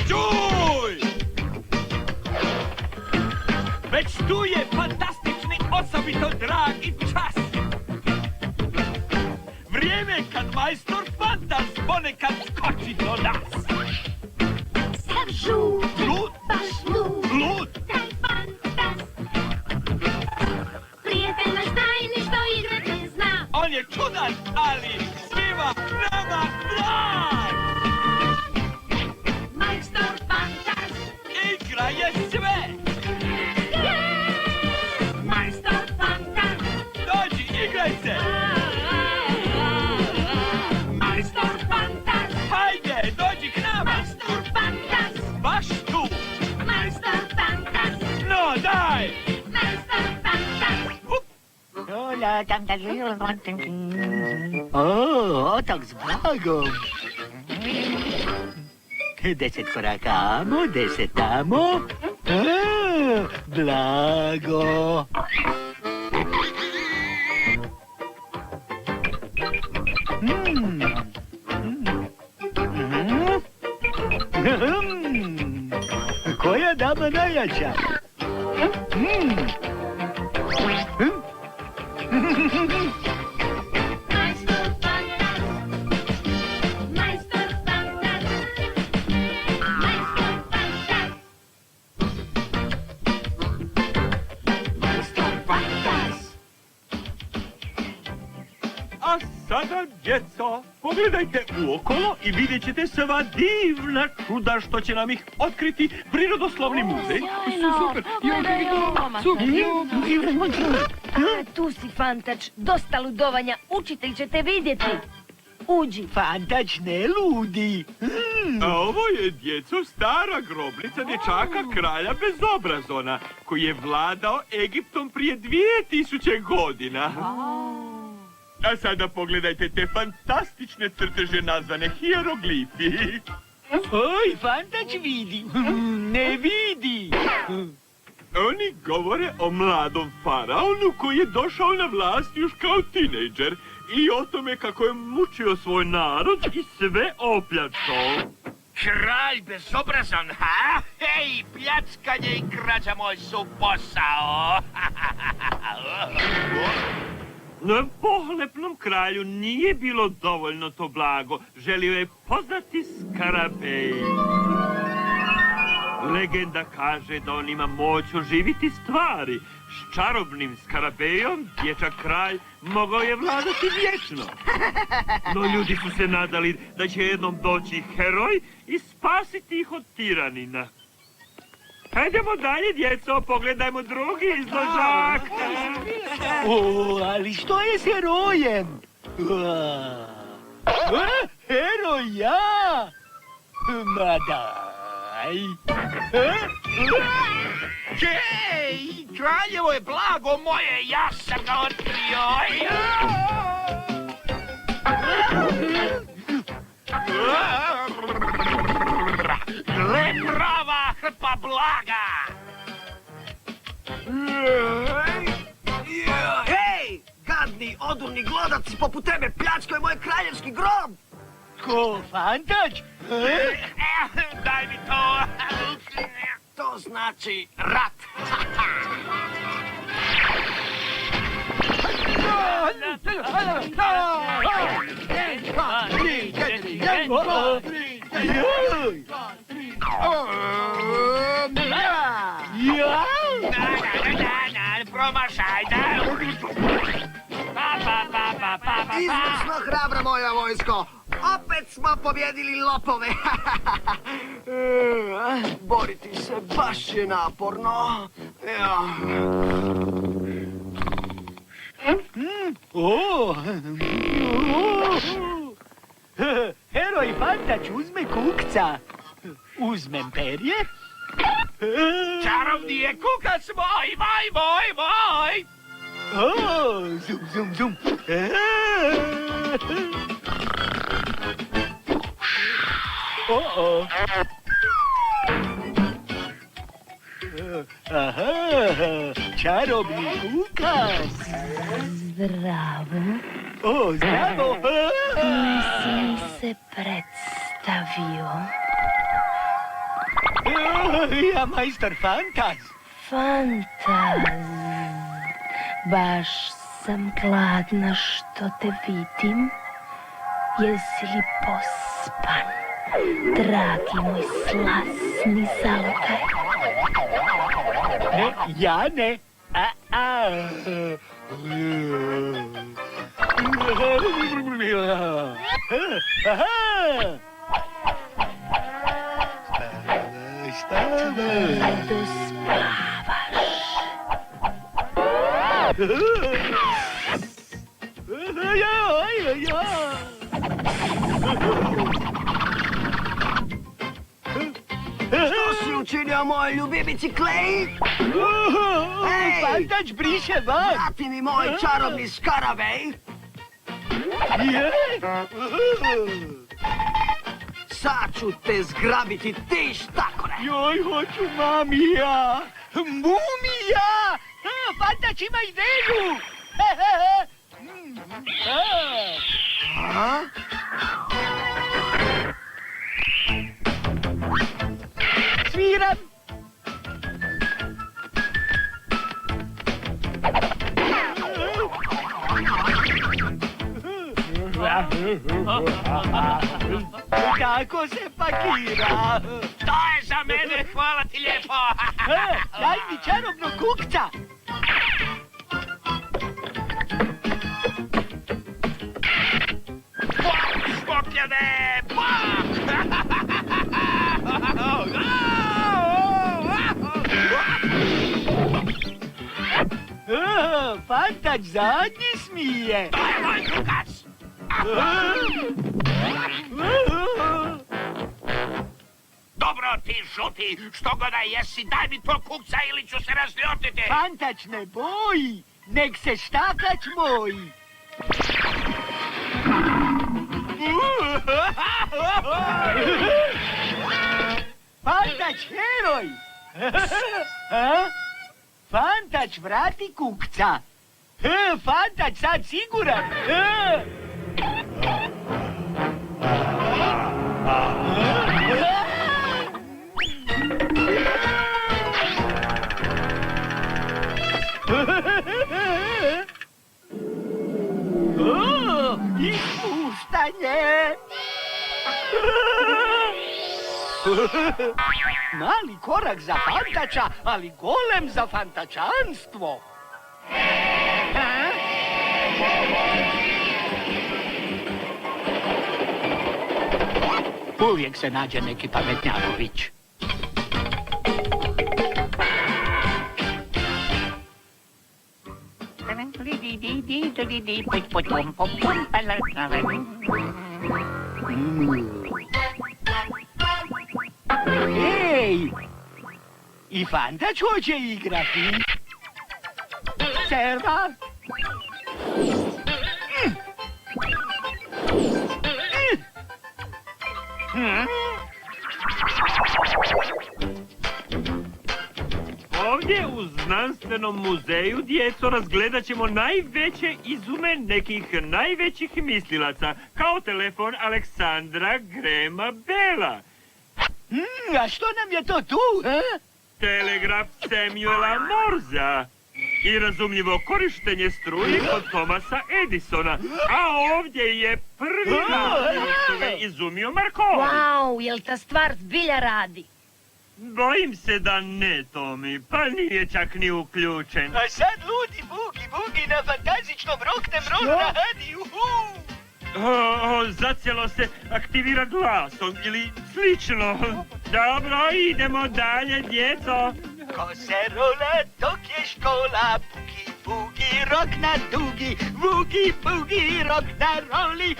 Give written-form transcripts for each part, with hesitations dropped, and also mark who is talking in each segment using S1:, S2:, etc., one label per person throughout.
S1: Čuj! Već tu je fantastični, osobito dragi čas. Vrijeme kad majstor Fantas ponekad skoči do nas.
S2: Sav žut,
S1: Lud,
S2: baš lud,
S1: lud,
S2: taj Fantas. Prijatelj naš tajni što igrati zna.
S1: on je čudan, ali svima nama drag.
S2: Majstor Fantas,
S1: Igra je sve.
S2: majstor Fantas.
S1: Dođi, igraj se.
S2: Majstor Fantas,
S1: Hajde, dođi k nama.
S2: majstor Fantas,
S1: Baš tu.
S2: majstor Fantas,
S1: No, daj.
S2: majstor Fantas.
S3: O, otok s blagom. 10 koraka amo, 10 tamo. Blago. Koja dama najjača?
S2: Majstor Fantas, majstor Fantas, majstor Fantas. Majstor Fantas.
S1: A sada, djeco, pogledajte uokolo i vidjet ćete sva divna čuda što će nam ih otkriti Prirodoslovni muzej.
S4: Super, tu si, Fantač, dosta ludovanja, učitelj će te vidjeti. Uđi.
S3: Fantač ne ludi.
S1: A ovo je, djeco, stara grobnica dječaka kralja Bezobrazona, koji je vladao Egiptom prije 2000 godina. A sada pogledajte te fantastične crteže nazvane hieroglifi.
S3: Oj, Fantač vidi. Ne vidi.
S1: Oni govore o mladom faraonu koji je došao na vlast još kao tinejdžer i o tome kako je mučio svoj narod i sve opljačkao.
S5: Kralj bezobrazan, ha? Hej, pljackanje i krađa moj su posao.
S1: Na pohlepnom kralju nije bilo dovoljno to blago. Želio je poznati Skarabej. Legenda kaže da on ima moć oživiti stvari. S čarobnim Skarabejom dječak kralj mogao je vladati vječno. No ljudi su se nadali da će jednom doći heroj i spasiti ih od tiranina. Hajdemo dalje, djeco, pogledajmo drugi izložak.
S3: O, ali što je s herojem? Heroj ja? Ma daj.
S5: Hej, kraljevo je blago moje, ja sam ga otkrio. Gle, prava hrpa blaga.
S6: Hej, gadni, odurni glodac, poput tebe pljačkaju moj kraljevski grob!
S3: Ko, Fantač?
S5: Daj mi to.
S6: To znači rat.
S5: Promašaj, da.
S6: Izvrsno hrabra moja vojsko! Opet smo pobjedili lopove! Boriti se baš je naporno.
S3: Heroj Fantač uzme kukca. Uzmem perje.
S5: Čarovni je kukac moj, moj!
S3: Zum, zum, zum. Aha, čarobni kukac.
S4: Zdravo.
S3: O, zdravo.
S4: Nisi mi se predstavio.
S3: Ja, majstor Fantaz.
S4: Fantaz. Baš sam gladna što te vidim. Jesi li pospan, dragi moj slasni zalogaj?
S3: Ne, ja ne.
S4: Tvrdo spavaš.
S6: Što si učinio moj ljubivici Klej? Hej!
S3: Fantač briše van.
S6: Vrati mi moj čarobni skarabej. Sad ću te zgrabiti, ti štakore.
S3: Joj, hoću mamija. Mumija! Fantač ima ideju.
S6: A?
S3: Sviram. Kako se pakira?
S5: To je za mene, hvala ti lijepo.
S3: Daj mi čarobnog kukca.
S5: Špokljene!
S3: Fantač zadnji smije.
S5: To je moj kukac! Dobro ti, žuti, što god da jesi, daj mi to kukca ili ću se razljotiti.
S3: Fantač ne boji, nek se štakač moji. Fantač heroj. Fantač vrati kukca. Fantač sad siguran. Ispuštanje. Mali korak za Fantača, ali golem za fantačanstvo. Uvijek se nađe neki pametnjaković. Ej! I Fantač hoće igrati. Serva.
S1: Ovdje u Znanstvenom muzeju, djeco, razgledat ćemo najveće izume nekih najvećih mislilaca, kao telefon Aleksandra Grahama Bella,
S3: A što nam je to tu,
S1: telegraf Samuela Morza i razumljivo korištenje struje kod Thomasa Edisona. A ovdje je prvi radio što ga izumio Marconi.
S4: Wow, jel ta stvar zbilja radi?
S1: Bojim se da ne, Tomi, pa nije čak ni uključen.
S3: A sad ludi bugi na fantazičnom rock'n'rollu na radiju.
S1: Zacijelo se aktivira glasom ili slično. Dobro, idemo dalje, djeco.
S3: Ko se rola, dok je škola, bugi, rock na dugi, bugi, rock na roli,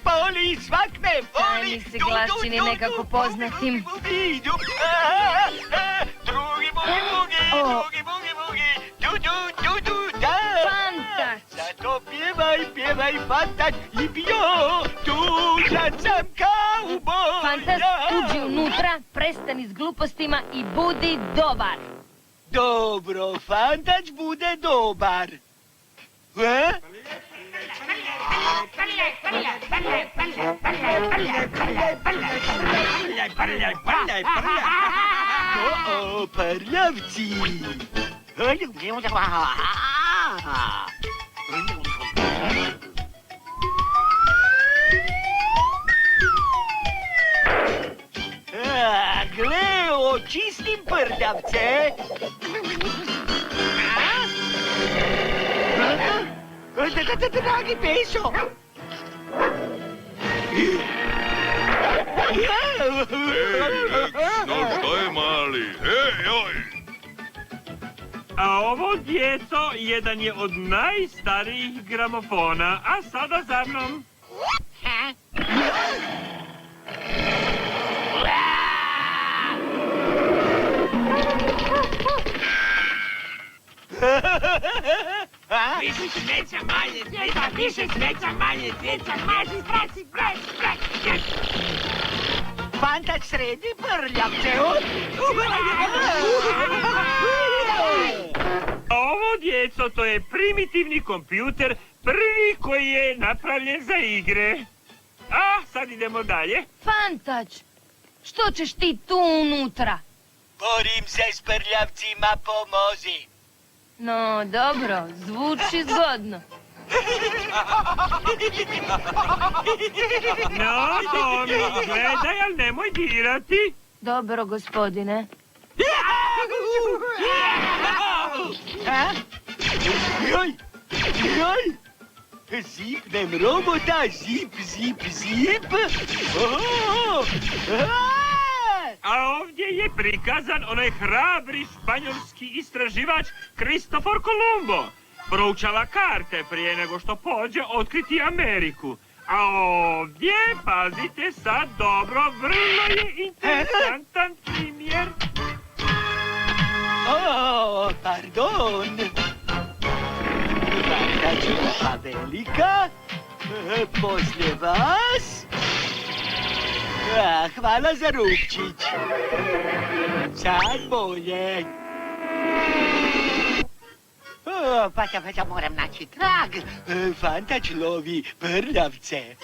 S3: poli, svak me voli.
S4: Taj mi se glas čini nekako poznatim.
S3: Drugi bugi, du, da.
S4: Fantač!
S3: Zato pjevaj, Fantač, i bio, tužan sam kauboj.
S4: Fantač, uđi unutra, prestani s glupostima i budi dobar.
S3: Dobro, Fantač bude dobar. O, prljavci. Gle, očistim prljavce. Dragi Pešo.
S5: No što je mali? Ej, oj!
S1: A ovo djeco jedan je od najstarijih gramofona, a sada za mnom.
S5: Više smeća, manje smeća, više smeća, manje smeća, manje smeća,
S3: Fantač sredi prljavce.
S1: A ovo djeco to je primitivni kompjuter, prvi koji je napravljen za igre. A sad idemo dalje.
S4: Fantač, što ćeš ti tu unutra?
S3: Borim se s prljavcima, pomozi.
S4: No, dobro, zvuči zgodno.
S1: No, Tomi, gledaj, ali nemoj dirati.
S4: Dobro, gospodine.
S3: A? Joj, joj. Zipnem robota, zip, zip, zip. O,
S1: A ovdje je prikazan onaj hrabri španjolski istraživač Kristofor Kolumbo. Proučava karte prije nego što pođe otkriti Ameriku. A ovdje, pazite sad dobro, vrlo je interesantan primjer.
S3: O, pardon. Fantačka velika. Poslije vas. Hvala za rupčić. Sad bolje. Pa moram naći trag. Fantač lovi prljavce.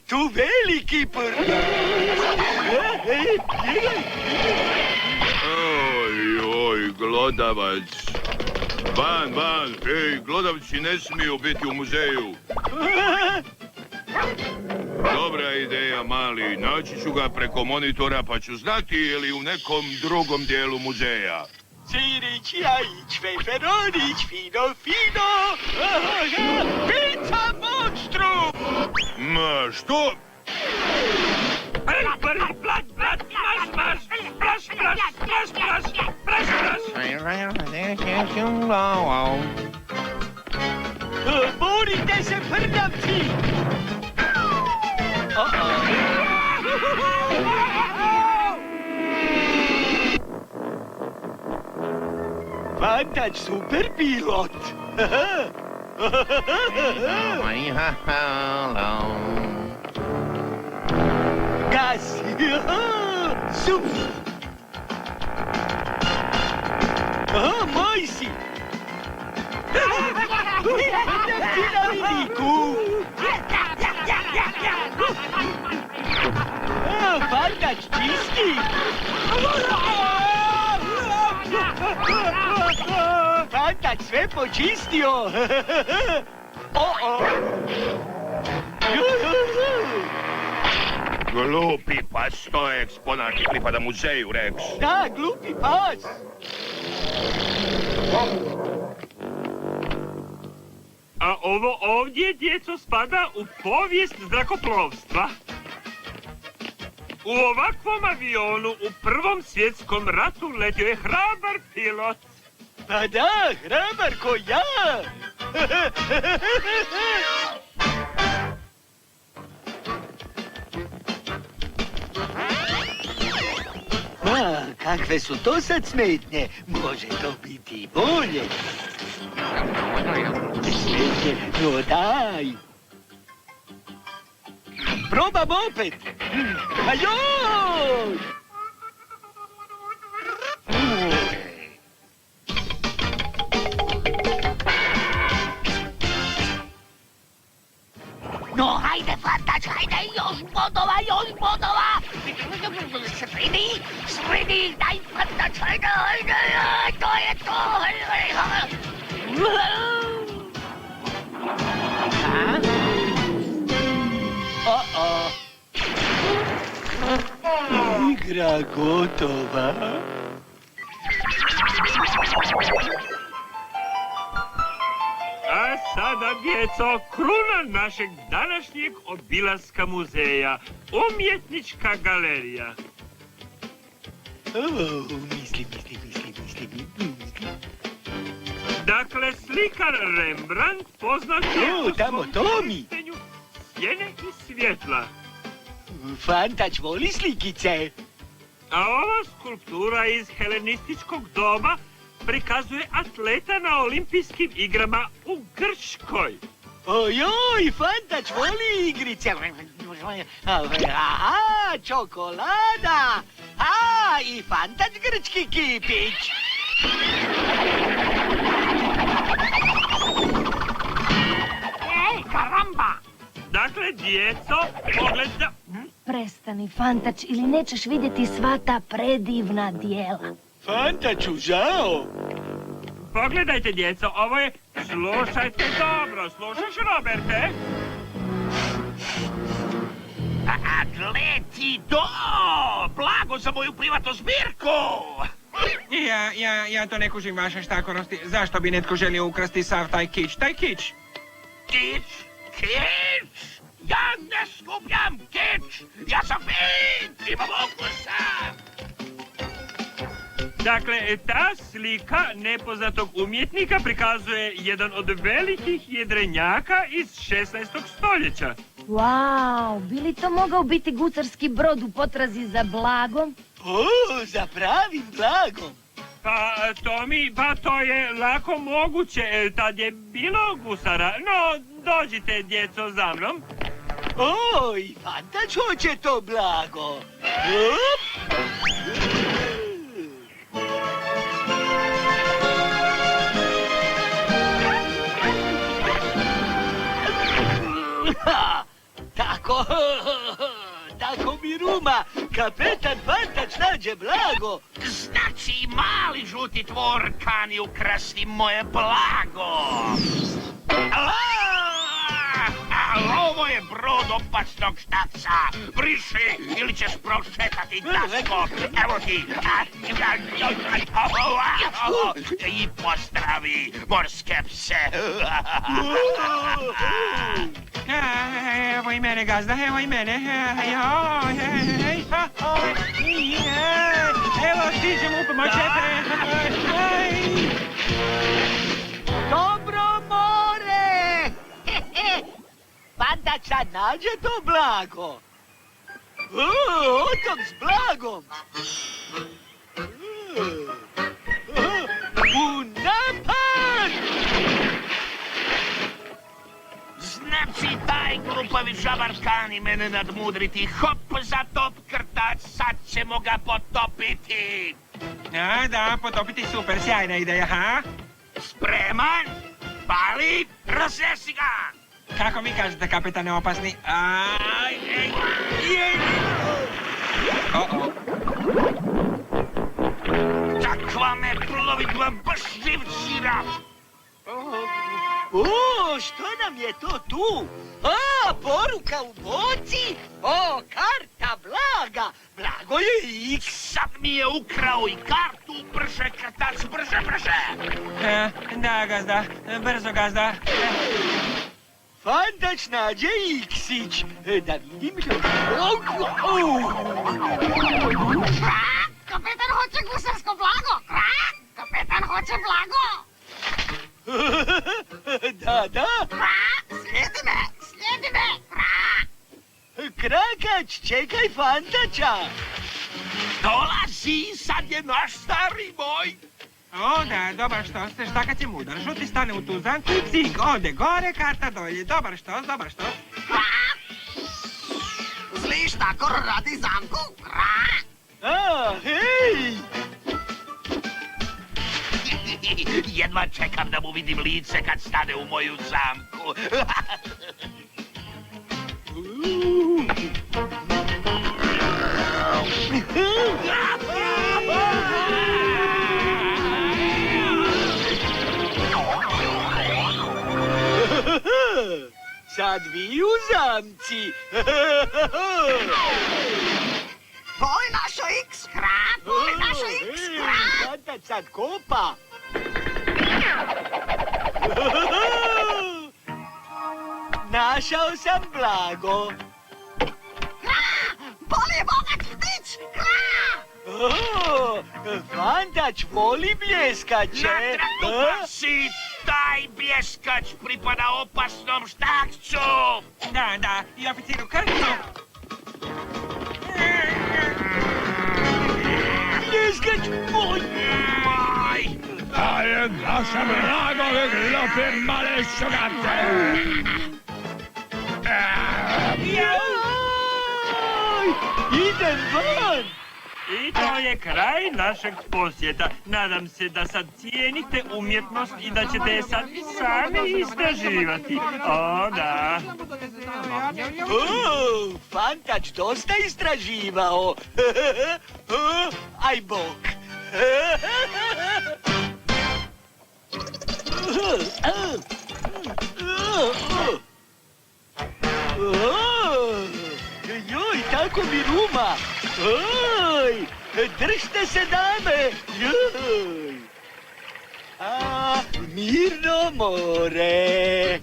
S3: Tu veliki prljavce.
S5: Oj, oj, glodavac. Van, van, ej, glodavci ne smiju biti u muzeju. Dobra ideja, mali. Naći ću ga preko monitora pa ću znati je li u nekom drugom dijelu muzeja.
S3: Cirić, jajić, feferonić, fino, fino. Pizza monstrum!
S5: Ma, što?
S3: Borite se, prljavci! Fantač super pilot! Gas! Sup! Moj si! Ti na vidiku! Fantač čisti! Fantač sve počistio!
S5: Glupi pas, to je eksponat i pripada muzeju, Rex.
S3: Da, glupi pas!
S1: A ovo ovdje, djeco, spada u povijest zrakoplovstva. U ovakvom avionu u Prvom svjetskom ratu letio je hrabar pilot.
S3: Pa da, hrabar ko ja! Ma, kakve su to sad smetnje? Može to biti i bolje. Smetnje, no daj. Probam opet. Ajoj! No, hajde, Fantač, Ajde, još bodova! Sredi, daj Fantač, ajde, to je to! Igra gotova.
S1: A sada, djeco, kruna našeg današnjeg obilaska muzeja, umjetnička galerija.
S3: Mislim.
S1: Dakle, slikar Rembrandt poznat je
S3: O,
S1: po
S3: tamo
S1: svom
S3: Tomi.
S1: korištenju sjene i svjetla.
S3: Fantač voli slikice.
S1: A ova skulptura iz helenističkog doba prikazuje atleta na olimpijskim igrama u Grčkoj.
S3: Ojoj, Fantač voli igrice. Aha, čokolada. A, i Fantač grčki kipić. Ej, karamba!
S1: Dakle, djeco, pogleda...
S4: Prestani, Fantač, ili nećeš vidjeti sva ta predivna dijela.
S3: Fantaču žao.
S1: Pogledajte, djeco, ovo je... Slušajte dobro, slušaš, Roberte?
S3: A gle ti to! Blago za moju privatnu zbirku!
S7: Ja to ne kužim vaše štakorosti. Zašto bi netko želio ukrasti sav taj kič? Taj kič!
S3: Kič? Kič? Ja ne skupljam kič! Ja sam fin! Imam okusa!
S1: Dakle, ta slika nepoznatog umjetnika prikazuje jedan od velikih jedrenjaka iz 16. stoljeća.
S4: Wow, bi li to mogao biti gucarski brod u potrazi za blagom?
S3: O, za pravim blagom!
S1: Pa to je lako moguće, tad je bilo gusara. No, dođite, djeco, za mnom.
S3: Oj, Fantač hoće to blago! Up! Tako mi ruma, kapetan Fantač nađe blago. Znači, mali žuti tvor kani ukrasti moje blago. Ovo je brod opasnog štapca. Briši ili ćeš prošetati dasko. Evo ti. I pozdravi morske pse.
S7: Evo i mene, gazda, evo i mene. Evo, stižem u pomoć.
S3: Dobro more! Fantač sad nađe to blago. Otok s blagom. U napad! Znači, taj glupavi žabar kani mene nadmudriti. Hop za top krtač, sad ćemo ga potopiti.
S7: Da, potopiti super, sjajna ideja, ha?
S3: Spreman? Pali, razresi ga!
S7: Kako mi kažete, kapetane opasni?
S3: Takva me plovidba baš živčira! O, što nam je to tu? A, poruka u boci? O, karta blaga! Blago je X! Sad mi je ukrao i kartu! Brže, krtač, brže!
S7: Da, gazda, brzo, gazda.
S3: Fantač nađe Iksić. Da vidim što...
S2: Kapetan hoće gusarsko blago! Kapetan hoće blago!
S3: Da.
S2: Slijedi me!
S3: Krakač, čekaj Fantača. Dolazi, sad je naš stari moj.
S7: O, da, dobar štos, štakac je mudar. Žuti stane u tuzanku i cig, ode gore, karta dolje. Dobar štos.
S6: Zli štakor radi zamku.
S3: A, hej! Jedva čekam da mu vidim lice kad stane u moju zamku. dviju zamci.
S2: Boj našo X, kra, boj našo X, kra.
S3: Fantač sad kopa. Našao sam blago.
S2: Boli je bogat ptić, kra.
S3: Fantač voli bljeskače.
S1: Si, taj bljeskač pripada opasnom štakcu!
S7: Da, i oficiru Krcu.
S3: Bljeskač moj.
S5: A je naša blagove glupe male šugate!
S3: Idem van.
S1: I to je kraj našeg posjeta. Nadam se da sad cijenite umjetnost i da ćete je sad sami istraživati. O, da.
S3: Fantač dosta istraživao. Aj bok. Joj, tako mi ruma. Oj, držite se, dame. Joj. A, mirno more.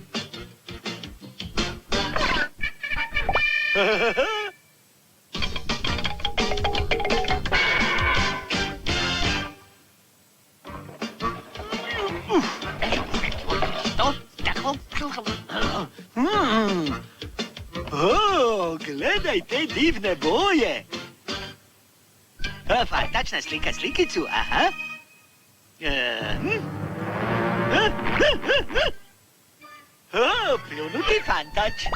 S3: Gledaj te divne boje. Fantačna slika slikicu, aha. Pljunuti fantač.